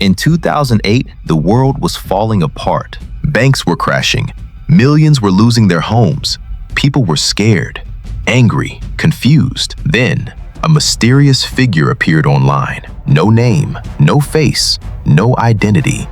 In 2008, the world was falling apart. Banks were crashing. Millions were losing their homes. People were scared, angry, confused. Then, a mysterious figure appeared online. No name, no face, no identity.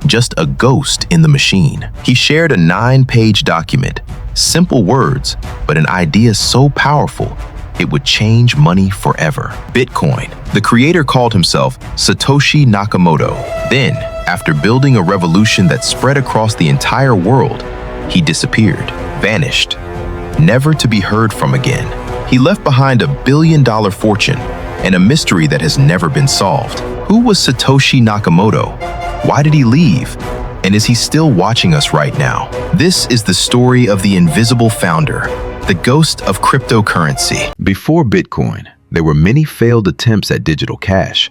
Just a ghost in the machine. He shared a 9-page document. Simple words, but an idea so powerful, it would change money forever. Bitcoin. The creator called himself Satoshi Nakamoto. Then, after building a revolution that spread across the entire world, he disappeared, vanished, never to be heard from again. He left behind $1 billion fortune and a mystery that has never been solved. Who was Satoshi Nakamoto? Why did he leave? And is he still watching us right now? This is the story of the invisible founder, the ghost of cryptocurrency. Before Bitcoin, there were many failed attempts at digital cash.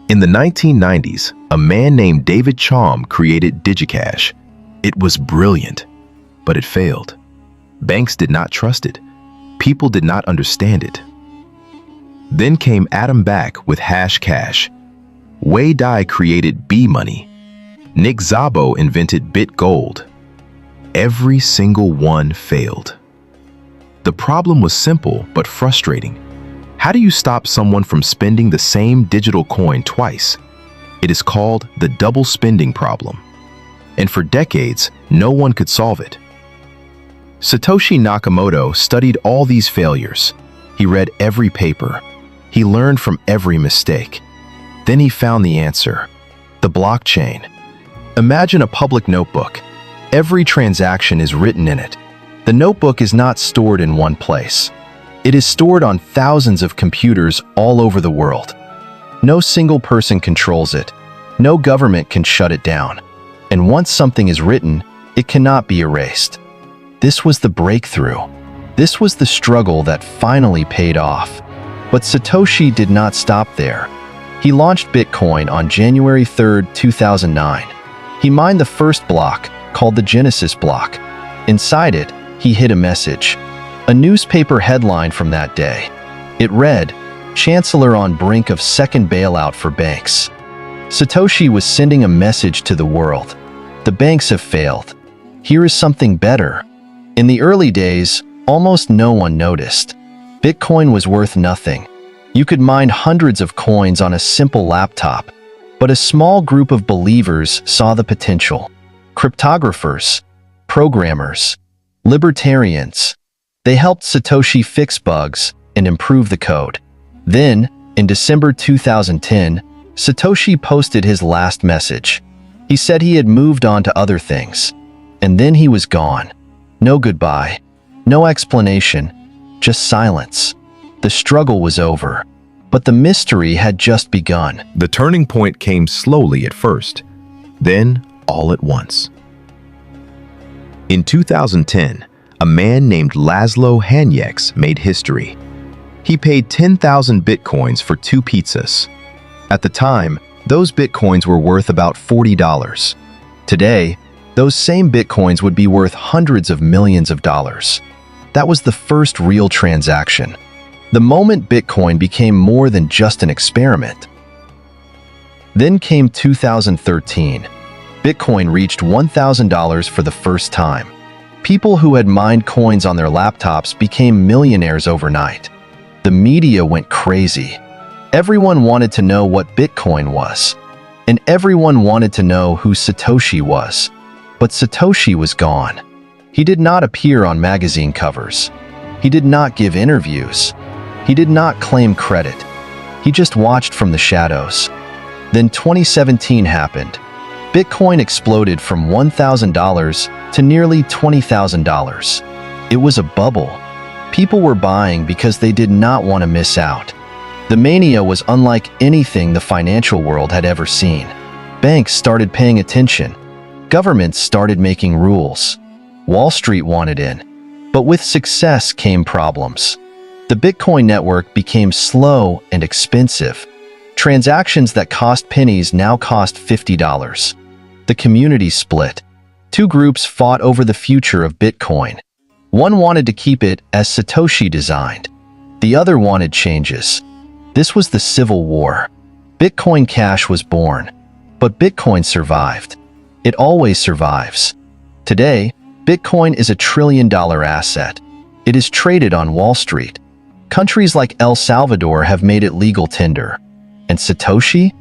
In the 1990s, a man named David Chaum created DigiCash. It was brilliant, but it failed. Banks did not trust it. People did not understand it. Then came Adam Back with Hashcash. Wei Dai created B-Money. Nick Szabo invented BitGold. Every single one failed. The problem was simple but frustrating. How do you stop someone from spending the same digital coin twice? It is called the double spending problem. And for decades, no one could solve it. Satoshi Nakamoto studied all these failures. He read every paper. He learned from every mistake. Then he found the answer: the blockchain. Imagine a public notebook. Every transaction is written in it. The notebook is not stored in one place. It is stored on thousands of computers all over the world. No single person controls it. No government can shut it down. And once something is written, it cannot be erased. This was the breakthrough. This was the struggle that finally paid off. But Satoshi did not stop there. He launched Bitcoin on January 3, 2009. He mined the first block, called the Genesis block. Inside it, he hid a message, a newspaper headline from that day. It read, "Chancellor on brink of second bailout for banks." Satoshi was sending a message to the world. The banks have failed. Here is something better. In the early days, almost no one noticed. Bitcoin was worth nothing. You could mine hundreds of coins on a simple laptop, but a small group of believers saw the potential. Cryptographers, programmers, libertarians. They helped Satoshi fix bugs and improve the code. Then, in December 2010, Satoshi posted his last message. He said he had moved on to other things. And then he was gone. No goodbye, no explanation, just silence. The struggle was over, but the mystery had just begun. The turning point came slowly at first, then all at once. In 2010, a man named Laszlo Hanyecz made history. He paid 10,000 bitcoins for 2 pizzas. At the time, those bitcoins were worth about $40. Today, those same bitcoins would be worth hundreds of millions of dollars. That was the first real transaction. The moment Bitcoin became more than just an experiment. Then came 2013. Bitcoin reached $1,000 for the first time. People who had mined coins on their laptops became millionaires overnight. The media went crazy. Everyone wanted to know what Bitcoin was. And everyone wanted to know who Satoshi was. But Satoshi was gone. He did not appear on magazine covers. He did not give interviews. He did not claim credit. He just watched from the shadows. Then 2017 happened. Bitcoin exploded from $1,000 to nearly $20,000. It was a bubble. People were buying because they did not want to miss out. The mania was unlike anything the financial world had ever seen. Banks started paying attention. Governments started making rules. Wall Street wanted in. But with success came problems. The Bitcoin network became slow and expensive. Transactions that cost pennies now cost $50. The community split. 2 groups fought over the future of Bitcoin. One wanted to keep it as Satoshi designed. The other wanted changes. This was the Civil War. Bitcoin Cash was born, but Bitcoin survived. It always survives. Today, Bitcoin is a trillion-dollar asset. It is traded on Wall Street. Countries like El Salvador have made it legal tender. And Satoshi?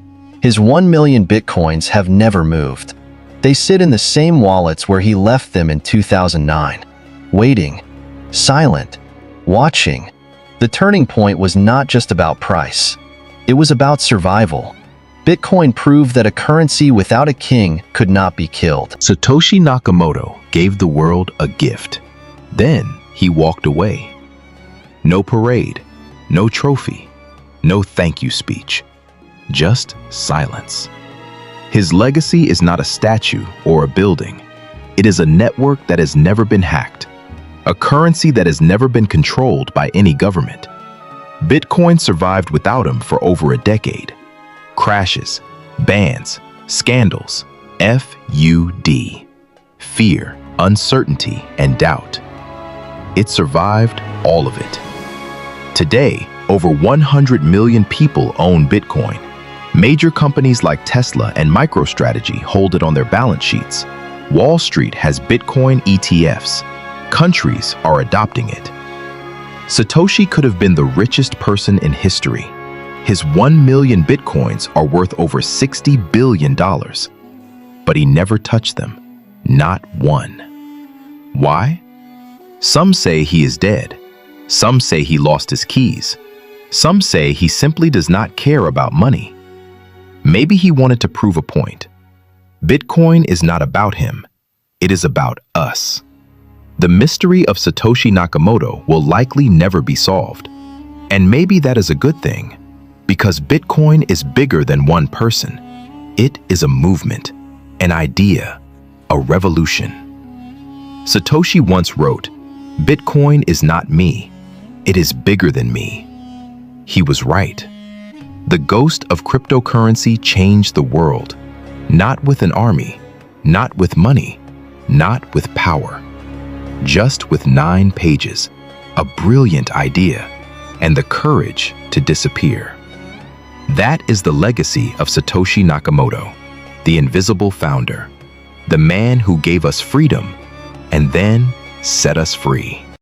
His 1 million Bitcoins have never moved. They sit in the same wallets where he left them in 2009, waiting, silent, watching. The turning point was not just about price. It was about survival. Bitcoin proved that a currency without a king could not be killed. Satoshi Nakamoto gave the world a gift. Then he walked away. No parade, no trophy, no thank you speech. Just silence. His legacy is not a statue or a building. It is a network that has never been hacked, a currency that has never been controlled by any government. Bitcoin survived without him for over a decade. Crashes, bans, scandals, FUD. Fear, uncertainty, and doubt. It survived all of it. Today, over 100 million people own Bitcoin. Major companies like Tesla and MicroStrategy hold it on their balance sheets. Wall Street has Bitcoin ETFs. Countries are adopting it. Satoshi could have been the richest person in history. His 1 million Bitcoins are worth over $60 billion. But he never touched them. Not one. Why? Some say he is dead. Some say he lost his keys. Some say he simply does not care about money. Maybe he wanted to prove a point. Bitcoin is not about him. It is about us. The mystery of Satoshi Nakamoto will likely never be solved. And maybe that is a good thing, because Bitcoin is bigger than one person. It is a movement, an idea, a revolution. Satoshi once wrote, "Bitcoin is not me. It is bigger than me." He was right. The ghost of cryptocurrency changed the world, not with an army, not with money, not with power. Just with 9 pages, a brilliant idea, and the courage to disappear. That is the legacy of Satoshi Nakamoto, the invisible founder, the man who gave us freedom and then set us free.